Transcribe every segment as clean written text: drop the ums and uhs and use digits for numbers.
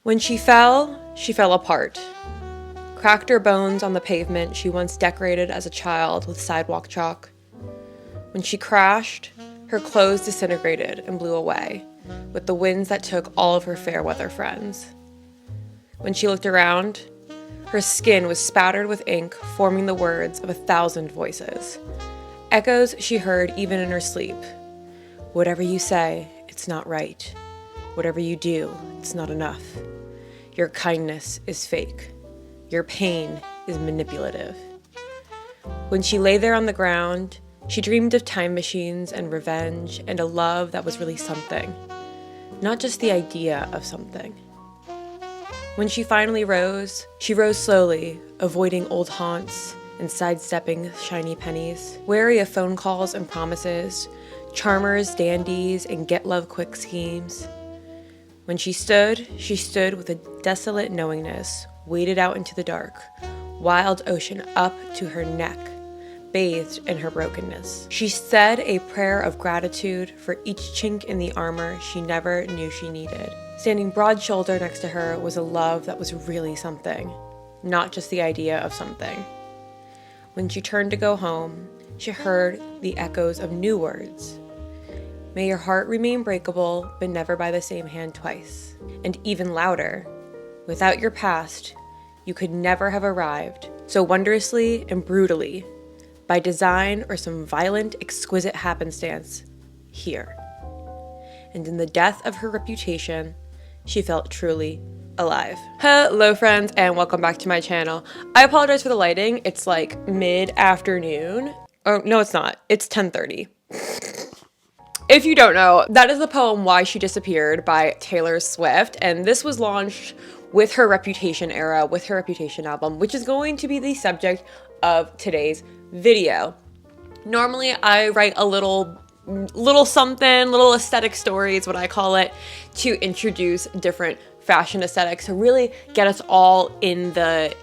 When she fell apart. Cracked her bones on the pavement she once decorated as a child with sidewalk chalk. When she crashed, her clothes disintegrated and blew away, with the winds that took all of her fair weather friends. When she looked around, her skin was spattered with ink, forming the words of 1,000 voices. Echoes she heard even in her sleep. Whatever you say, it's not right. Whatever you do, it's not enough. Your kindness is fake. Your pain is manipulative. When she lay there on the ground, she dreamed of time machines and revenge and a love that was really something, not just the idea of something. When she finally rose, she rose slowly, avoiding old haunts and sidestepping shiny pennies, wary of phone calls and promises, charmers, dandies, and get-love-quick schemes. When she stood with a desolate knowingness, waded out into the dark, wild ocean up to her neck, bathed in her brokenness. She said a prayer of gratitude for each chink in the armor she never knew she needed. Standing broad-shouldered next to her was a love that was really something, not just the idea of something. When she turned to go home, she heard the echoes of new words. May your heart remain breakable, but never by the same hand twice. And even louder, without your past, you could never have arrived so wondrously and brutally, by design or some violent, exquisite happenstance, here. And in the death of her reputation, she felt truly alive. Hello friends, and welcome back to my channel. I apologize for the lighting. It's like mid-afternoon. Oh, no, it's not. It's 10:30. If you don't know, that is the poem Why She Disappeared by Taylor Swift, and this was launched with her Reputation era, with her Reputation album, which is going to be the subject of today's video. Normally, I write a little something, little aesthetic story is what I call it, to introduce different fashion aesthetics, to really get us all in the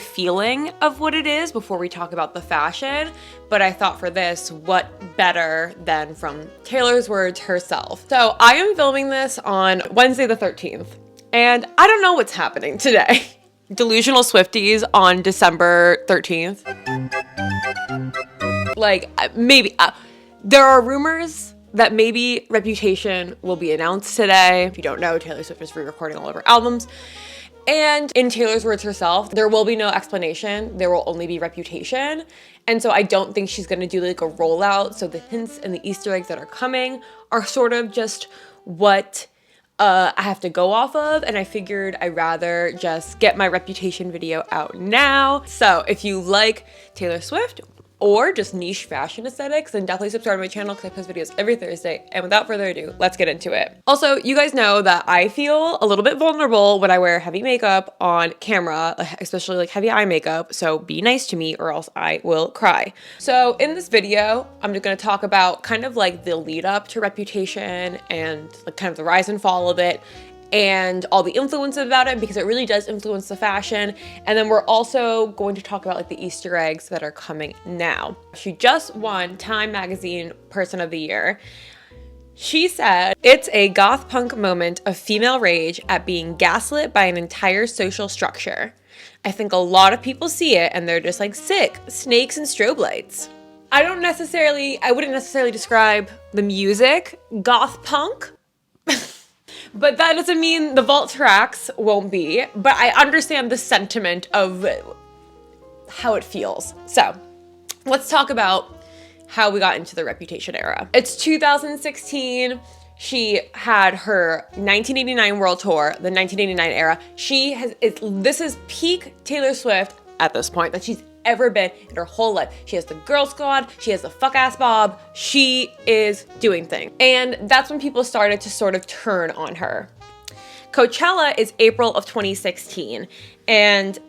feeling of what it is before we talk about the fashion. But I thought for this, what better than from Taylor's words herself. So I am filming this on Wednesday the 13th, and I don't know what's happening today. Delusional Swifties on December 13th. Like, maybe, there are rumors that maybe Reputation will be announced today. If you don't know, Taylor Swift is re-recording all of her albums. And in Taylor's words herself, there will be no explanation. There will only be Reputation. And so I don't think she's gonna do like a rollout. So the hints and the Easter eggs that are coming are sort of just what I have to go off of. And I figured I'd rather just get my Reputation video out now. So if you like Taylor Swift, or just niche fashion aesthetics, then definitely subscribe to my channel because I post videos every Thursday. And without further ado, let's get into it. Also, you guys know that I feel a little bit vulnerable when I wear heavy makeup on camera, especially like heavy eye makeup. So be nice to me or else I will cry. So in this video, I'm just gonna talk about kind of like the lead up to Reputation and like kind of the rise and fall of it, and all the influence about it, because it really does influence the fashion. And then we're also going to talk about like the Easter eggs that are coming now. She just won Time Magazine Person of the Year. She said, "It's a goth punk moment of female rage at being gaslit by an entire social structure. I think a lot of people see it and they're just like, sick, snakes and strobe lights." I wouldn't necessarily describe the music goth punk. But that doesn't mean the vault tracks won't be, but I understand the sentiment of how it feels. So let's talk about how we got into the Reputation era. It's 2016. She had her 1989 world tour, the 1989 era. This is peak Taylor Swift at this point that she's ever been in her whole life. She has the Girl Squad, she has the Fuck Ass Bob, she is doing things. And that's when people started to sort of turn on her. Coachella is April of 2016, and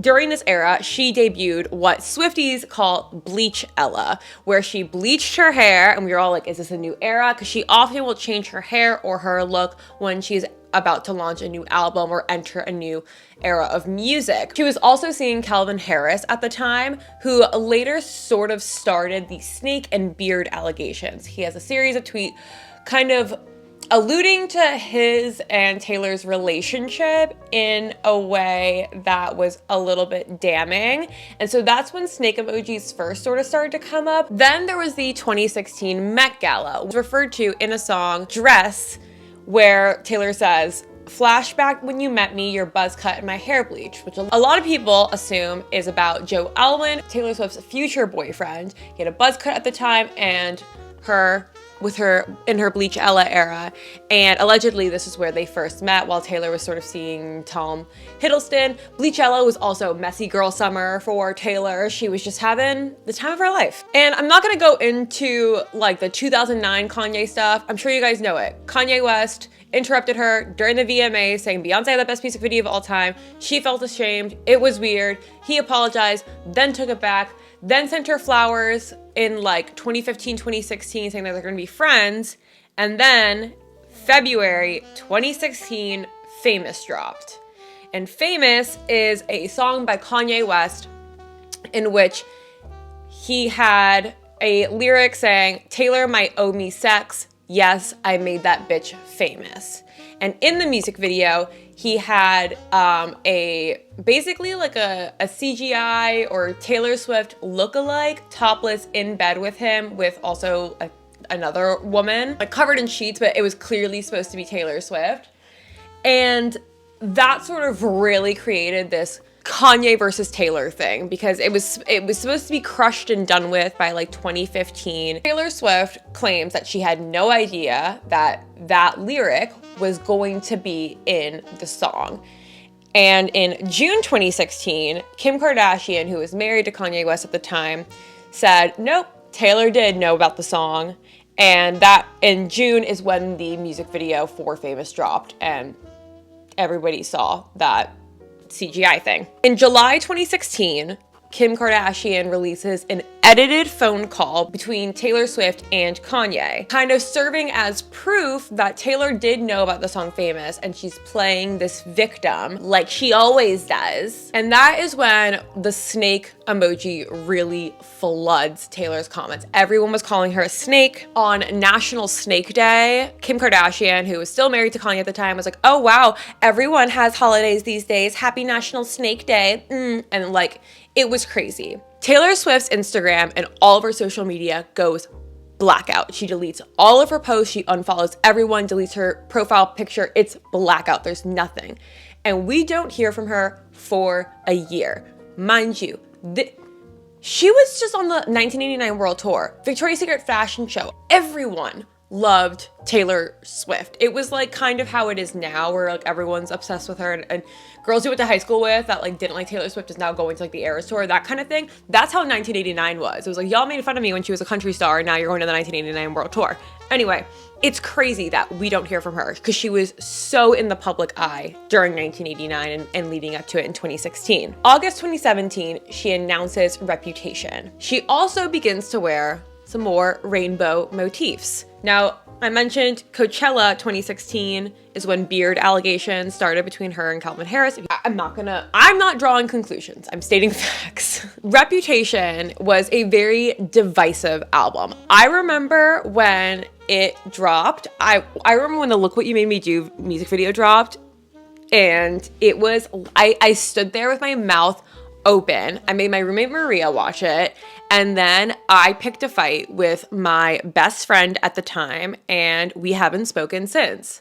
during this era, she debuted what Swifties call Bleach Ella, where she bleached her hair, and we were all like, is this a new era? Because she often will change her hair or her look when she's about to launch a new album or enter a new era of music. She was also seeing Calvin Harris at the time, who later sort of started the snake and beard allegations. He has a series of tweets kind of alluding to his and Taylor's relationship in a way that was a little bit damning. And so that's when snake emojis first sort of started to come up. Then there was the 2016 Met Gala, referred to in a song, Dress, where Taylor says, "Flashback when you met me, your buzz cut and my hair bleached," which a lot of people assume is about Joe Alwyn, Taylor Swift's future boyfriend. He had a buzz cut at the time, and in her Bleach Ella era, and allegedly this is where they first met while Taylor was sort of seeing Tom Hiddleston. Bleach Ella was also messy girl summer for Taylor. She was just having the time of her life. And I'm not gonna go into like the 2009 Kanye stuff. I'm sure you guys know it. Kanye West interrupted her during the VMA saying Beyonce had the best music video of all time. She felt ashamed. It was weird. He apologized, then took it back, then sent her flowers in like 2015, 2016, saying that they're gonna be friends. And then February 2016, Famous dropped. And Famous is a song by Kanye West in which he had a lyric saying, "Taylor might owe me sex. Yes, I made that bitch famous." And in the music video, he had basically like a CGI or Taylor Swift lookalike topless in bed with him, with also another woman, like covered in sheets, but it was clearly supposed to be Taylor Swift. And that sort of really created this Kanye versus Taylor thing, because it was supposed to be crushed and done with by like 2015. Taylor Swift claims that she had no idea that that lyric was going to be in the song. And in June 2016, Kim Kardashian, who was married to Kanye West at the time, said, nope, Taylor did know about the song. And that in June is when the music video for Famous dropped, and everybody saw that CGI thing. In July 2016, Kim Kardashian releases an edited phone call between Taylor Swift and Kanye, kind of serving as proof that Taylor did know about the song Famous, and she's playing this victim like she always does. And that is when the snake emoji really floods Taylor's comments. Everyone was calling her a snake. On National Snake Day, Kim Kardashian, who was still married to Kanye at the time, was like, "Oh wow, everyone has holidays these days. Happy National Snake Day." And like, it was crazy. Taylor Swift's Instagram and all of her social media goes blackout. She deletes all of her posts. She unfollows everyone, deletes her profile picture. It's blackout. There's nothing. And we don't hear from her for a year. Mind you, she was just on the 1989 World Tour, Victoria's Secret fashion show. Everyone loved Taylor Swift. It was like kind of how it is now, where like everyone's obsessed with her, and girls you went to high school with that like didn't like Taylor Swift is now going to like the Eras Tour, that kind of thing. That's how 1989 was. It was like, y'all made fun of me when she was a country star, and now you're going to the 1989 World Tour. Anyway, it's crazy that we don't hear from her, because she was so in the public eye during 1989 and leading up to it in 2016. August 2017, she announces Reputation. She also begins to wear some more rainbow motifs. Now, I mentioned Coachella 2016 is when beard allegations started between her and Calvin Harris. I'm not drawing conclusions. I'm stating facts. Reputation was a very divisive album. I remember when it dropped. I remember when the Look What You Made Me Do music video dropped, and it was, I stood there with my mouth open. I made my roommate Maria watch it, and then I picked a fight with my best friend at the time, and we haven't spoken since.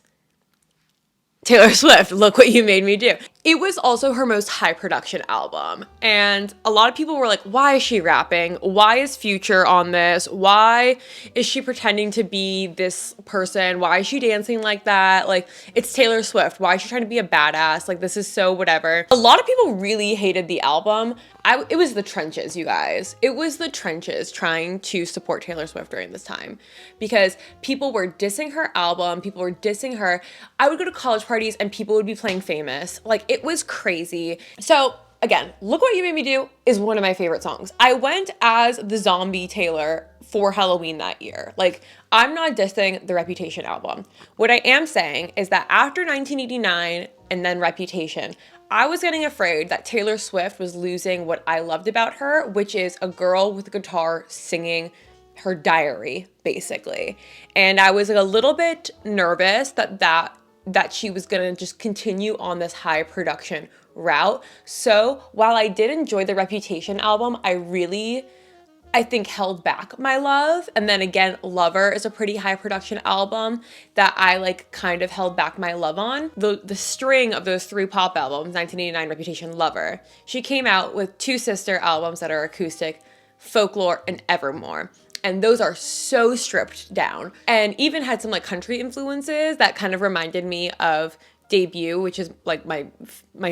Taylor Swift, Look What You Made Me Do. It was also her most high production album. And a lot of people were like, why is she rapping? Why is Future on this? Why is she pretending to be this person? Why is she dancing like that? Like, it's Taylor Swift. Why is she trying to be a badass? Like, this is so whatever. A lot of people really hated the album. It was the trenches, you guys. It was the trenches trying to support Taylor Swift during this time, because people were dissing her album. People were dissing her. I would go to college parties and people would be playing Famous. Like, it was crazy. So again, Look What You Made Me Do is one of my favorite songs. I went as the zombie Taylor for Halloween that year. Like, I'm not dissing the Reputation album. What I am saying is that after 1989 and then Reputation, I was getting afraid that Taylor Swift was losing what I loved about her, which is a girl with a guitar singing her diary, basically. And I was like a little bit nervous that she was gonna just continue on this high production route. So while I did enjoy the Reputation album, I think held back my love. And then again, Lover is a pretty high production album that I like kind of held back my love on. The string of those 3 pop albums, 1989, Reputation, Lover. She came out with 2 sister albums that are acoustic, Folklore and Evermore. And those are so stripped down, and even had some like country influences that kind of reminded me of Debut, which is like my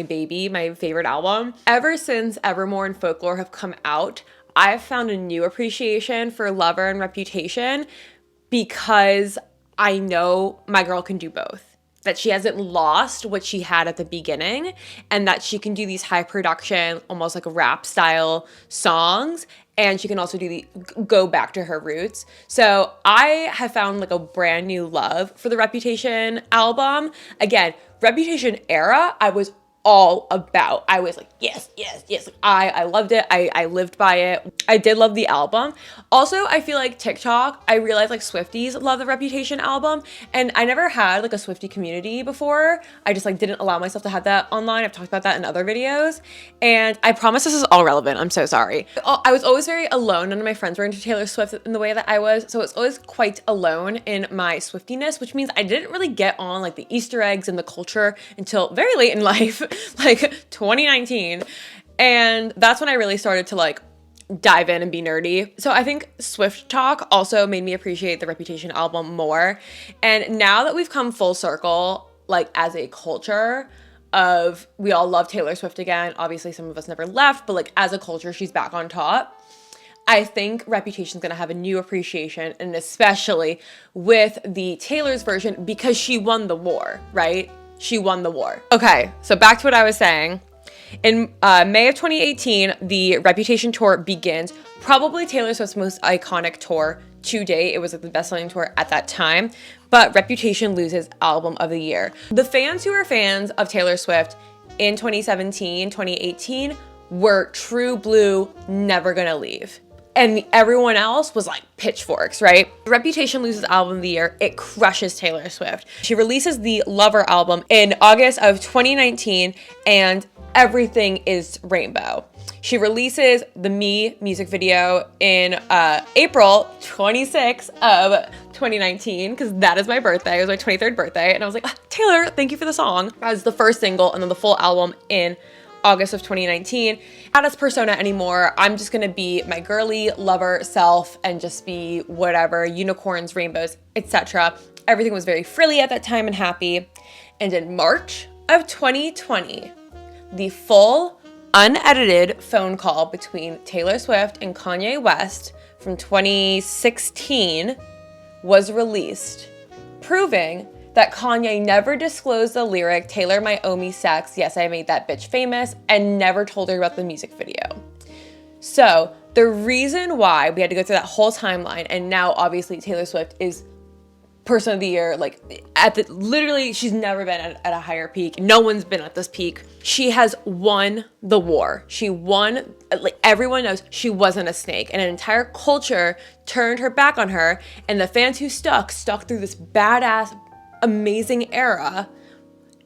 baby, my favorite album. Ever since Evermore and Folklore have come out, I've found a new appreciation for Lover and Reputation because I know my girl can do both. That she hasn't lost what she had at the beginning, and that she can do these high production, almost like rap style songs, and she can also go back to her roots. So I have found like a brand new love for the Reputation album. Again, Reputation era, I was all about. I was like, yes, yes, yes. I loved it. I lived by it. I did love the album. Also, I feel like TikTok, I realized like Swifties love the Reputation album, and I never had like a Swiftie community before. I just like didn't allow myself to have that online. I've talked about that in other videos, and I promise this is all relevant. I'm so sorry. I was always very alone. None of my friends were into Taylor Swift in the way that I was, so I was always quite alone in my Swiftiness, which means I didn't really get on like the Easter eggs and the culture until very late in life. Like 2019. And that's when I really started to like dive in and be nerdy. So I think Swift Talk also made me appreciate the Reputation album more. And now that we've come full circle, like as a culture of, we all love Taylor Swift again. Obviously some of us never left, but like as a culture, she's back on top. I think Reputation's gonna have a new appreciation, and especially with the Taylor's version, because she won the war, right? She won the war. Okay, so back to what I was saying. In May of 2018, the Reputation tour begins. Probably Taylor Swift's most iconic tour to date. It was like the best-selling tour at that time. But Reputation loses Album of the Year. The fans who were fans of Taylor Swift in 2017, 2018 were true blue, never gonna leave. And everyone else was like pitchforks, right? Reputation loses Album of the Year. It crushes Taylor Swift. She releases the Lover album in August of 2019, and everything is rainbow. She releases the Me music video in April 26th of 2019, because that is my birthday. It was my 23rd birthday. And I was like, Taylor, thank you for the song. As the first single, and then the full album in August of 2019. Not as Persona anymore. I'm just gonna be my girly lover self and just be whatever, unicorns, rainbows, etc. Everything was very frilly at that time and happy. And in March of 2020, the full, unedited phone call between Taylor Swift and Kanye West from 2016 was released, proving that Kanye never disclosed the lyric, Taylor might owe me sex, yes, I made that bitch famous, and never told her about the music video. So the reason why we had to go through that whole timeline, and now obviously Taylor Swift is Person of the Year, like literally she's never been at a higher peak. No one's been at this peak. She has won the war. She won, like everyone knows she wasn't a snake, and an entire culture turned her back on her, and the fans who stuck through this badass, amazing era,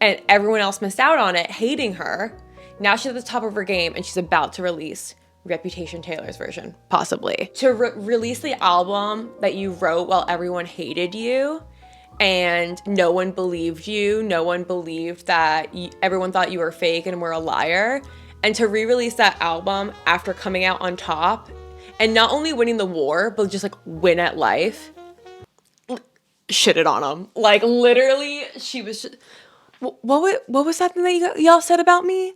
and everyone else missed out on it, hating her. Now she's at the top of her game, and she's about to release Reputation, Taylor's version, possibly. To release the album that you wrote while everyone hated you, and no one believed you, no one believed that everyone thought you were fake and were a liar, and to re-release that album after coming out on top, and not only winning the war, but just like win at life. Shitted on him. Like literally, she was just, what was that thing that y'all said about me?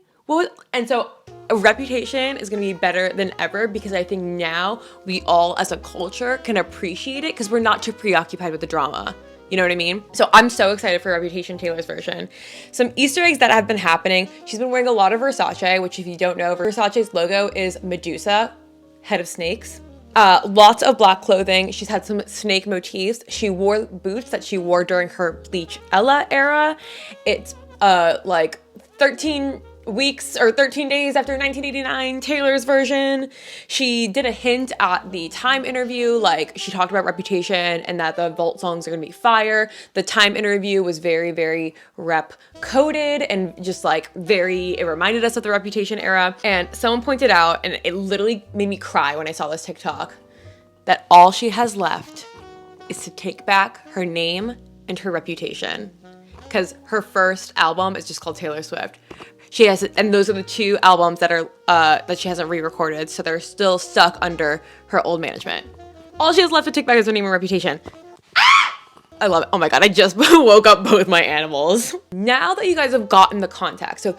And so Reputation is gonna be better than ever, because I think now we all as a culture can appreciate it, because we're not too preoccupied with the drama. You know what I mean? So I'm so excited for Reputation, Taylor's version. Some Easter eggs that have been happening. She's been wearing a lot of Versace, which if you don't know, Versace's logo is Medusa, head of snakes. Lots of black clothing. She's had some snake motifs. She wore boots that she wore during her Bleach Ella era. It's like 13 weeks or 13 days after 1989, Taylor's version. She did a hint at the Time interview, like she talked about Reputation and that the vault songs are gonna be fire. The Time interview was very, very rep coded and just like it reminded us of the Reputation era. And someone pointed out, and it literally made me cry when I saw this TikTok, that all she has left is to take back her name and her reputation. Because her first album is just called Taylor Swift. She has, and those are the 2 albums that are that she hasn't re-recorded, so they're still stuck under her old management. All she has left to take back is her name and reputation. I love it. Oh my god, I just woke up both my animals. Now that you guys have gotten the context, so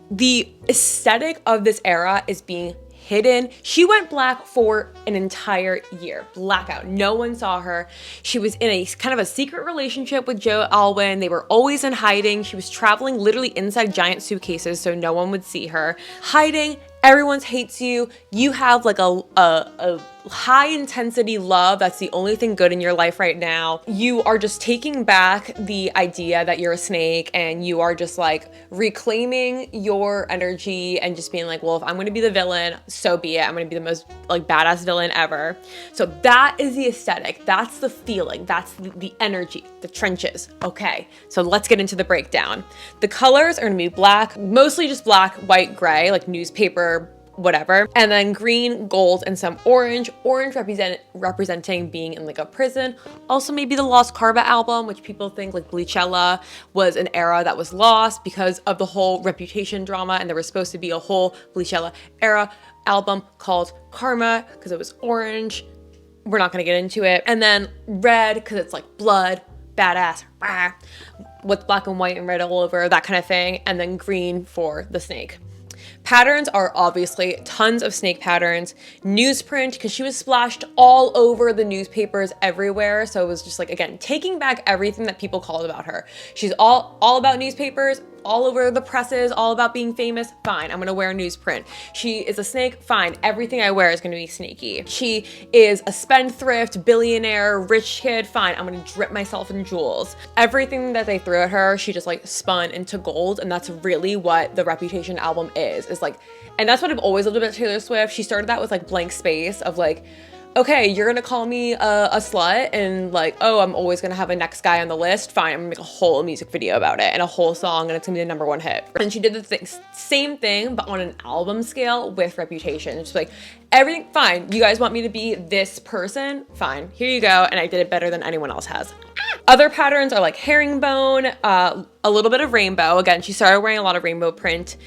the aesthetic of this era is being hidden. She went black for an entire year. Blackout. No one saw her. She was in a kind of a secret relationship with Joe Alwyn. They were always in hiding. She was traveling literally inside giant suitcases so no one would see her. Hiding. Everyone hates you. You have like a high intensity love. That's the only thing good in your life right now. You are just taking back the idea that you're a snake, and you are just like reclaiming your energy and just being like, well, if I'm going to be the villain, so be it. I'm going to be the most like badass villain ever. So that is the aesthetic. That's the feeling. That's the energy, the trenches. Okay. So let's get into the breakdown. The colors are going to be black, mostly just black, white, gray, like newspaper, whatever, and then green, gold, and some orange representing being in like a prison. Also maybe the Lost Karma album, which people think like Bleach Ella was an era that was lost because of the whole Reputation drama, and there was supposed to be a whole Bleach Ella era album called Karma because it was orange. We're not going to get into it. And then red because it's like blood, badass, with black and white and red all over, that kind of thing. And then green for the snake. Patterns are obviously tons of snake patterns. Newsprint, because she was splashed all over the newspapers everywhere. So it was just like, again, taking back everything that people called about her. She's all about newspapers, all over the presses, all about being famous. Fine, I'm gonna wear newsprint. She is a snake. Fine, everything I wear is gonna be snaky. She is a spendthrift, billionaire, rich kid. Fine, I'm gonna drip myself in jewels. Everything that they threw at her, she just like spun into gold, and that's really what the Reputation album is like, and that's what I've always loved about Taylor Swift. She started that with like blank space of like, okay, you're gonna call me a slut, and like, oh, I'm always gonna have a next guy on the list. Fine, I'm gonna make a whole music video about it and a whole song, and it's gonna be the #1 hit. And she did the same thing, but on an album scale with Reputation. It's like, everything, fine. You guys want me to be this person? Fine, here you go. And I did it better than anyone else has. Other patterns are like herringbone, a little bit of rainbow. Again, she started wearing a lot of rainbow print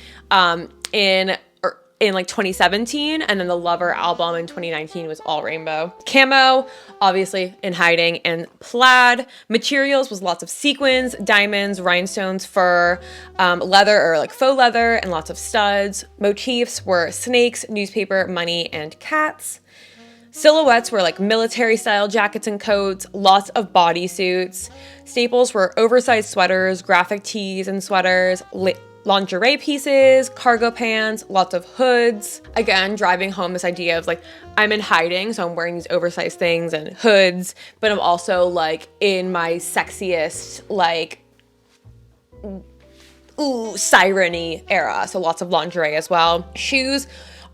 in like 2017, and then the Lover album in 2019 was all rainbow. Camo, obviously in hiding, and plaid. Materials was lots of sequins, diamonds, rhinestones, fur, leather or like faux leather, and lots of studs. Motifs were snakes, newspaper, money, and cats. Silhouettes were like military style jackets and coats, lots of bodysuits. Staples were oversized sweaters, graphic tees and sweaters, lingerie pieces, cargo pants, lots of hoods. Again, driving home this idea of like, I'm in hiding, so I'm wearing these oversized things and hoods, but I'm also like in my sexiest, like, siren-y era. So lots of lingerie as well. Shoes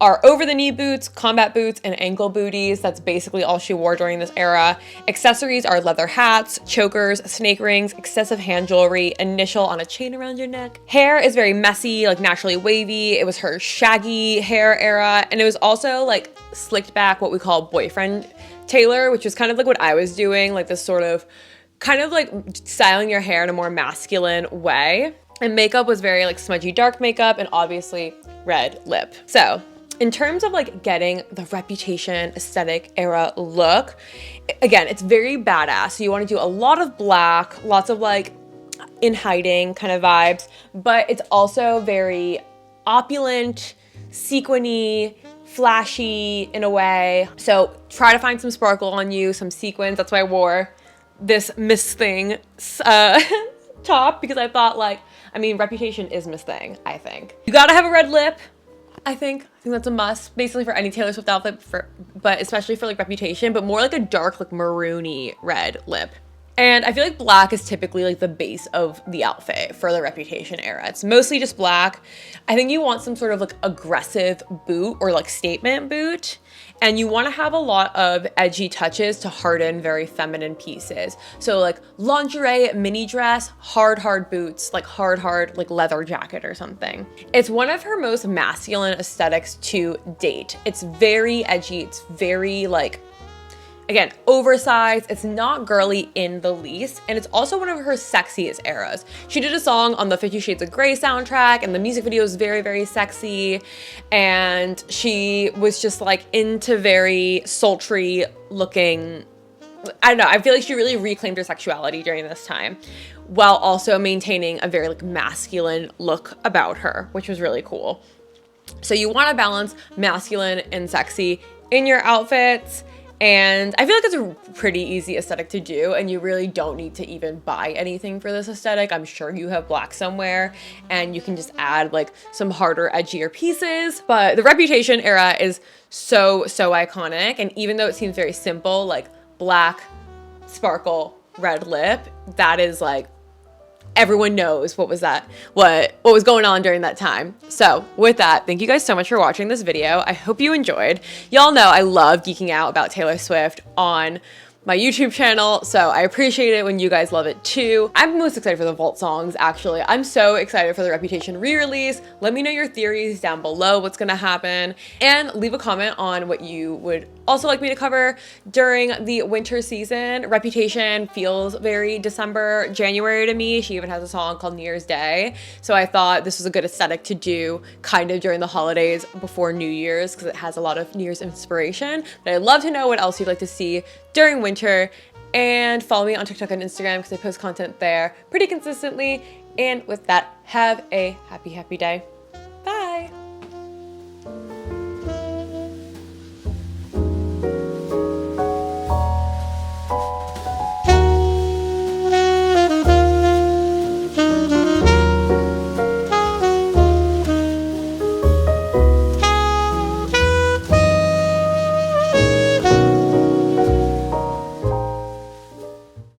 are over-the-knee boots, combat boots, and ankle booties. That's basically all she wore during this era. Accessories are leather hats, chokers, snake rings, excessive hand jewelry, initial on a chain around your neck. Hair is very messy, like naturally wavy. It was her shaggy hair era, and it was also like slicked back, what we call boyfriend Taylor, which was kind of like what I was doing, like this sort of kind of like styling your hair in a more masculine way. And makeup was very like smudgy dark makeup, and obviously red lip. So in terms of like getting the Reputation aesthetic era look, again, it's very badass. So you want to do a lot of black, lots of like in hiding kind of vibes, but it's also very opulent, sequiny, flashy in a way. So try to find some sparkle on you, some sequins. That's why I wore this Miss Thing top, because I thought like, I mean, Reputation is Miss Thing, I think. You gotta have a red lip. I think that's a must, basically for any Taylor Swift outfit, but especially for like Reputation, but more like a dark, like maroony red lip. And I feel like black is typically like the base of the outfit for the Reputation era. It's mostly just black. I think you want some sort of like aggressive boot or like statement boot. And you want to have a lot of edgy touches to harden very feminine pieces. So like lingerie, mini dress, hard boots, like hard like leather jacket or something. It's one of her most masculine aesthetics to date. It's very edgy. It's very like, again, oversized. It's not girly in the least. And it's also one of her sexiest eras. She did a song on the 50 Shades of Grey soundtrack and the music video is very, very sexy. And she was just like into very sultry looking, I don't know, I feel like she really reclaimed her sexuality during this time while also maintaining a very like masculine look about her, which was really cool. So you want to balance masculine and sexy in your outfits. And I feel like it's a pretty easy aesthetic to do, and you really don't need to even buy anything for this aesthetic. I'm sure you have black somewhere and you can just add like some harder, edgier pieces. But the Reputation era is so iconic. And even though it seems very simple, like black, sparkle, red lip, that is like, everyone knows what was going on during that time. So with that, thank you guys so much for watching this video. I hope you enjoyed. Y'all know I love geeking out about Taylor Swift on my YouTube channel, so I appreciate it when you guys love it too. I'm most excited for the Vault songs, actually. I'm so excited for the Reputation re-release. Let me know your theories down below, what's gonna happen, and leave a comment on what you would also like me to cover during the winter season. Reputation feels very December, January to me. She even has a song called New Year's Day, so I thought this was a good aesthetic to do kind of during the holidays before New Year's because it has a lot of New Year's inspiration. But I'd love to know what else you'd like to see during winter, and follow me on TikTok and Instagram because I post content there pretty consistently. And with that, have a happy day.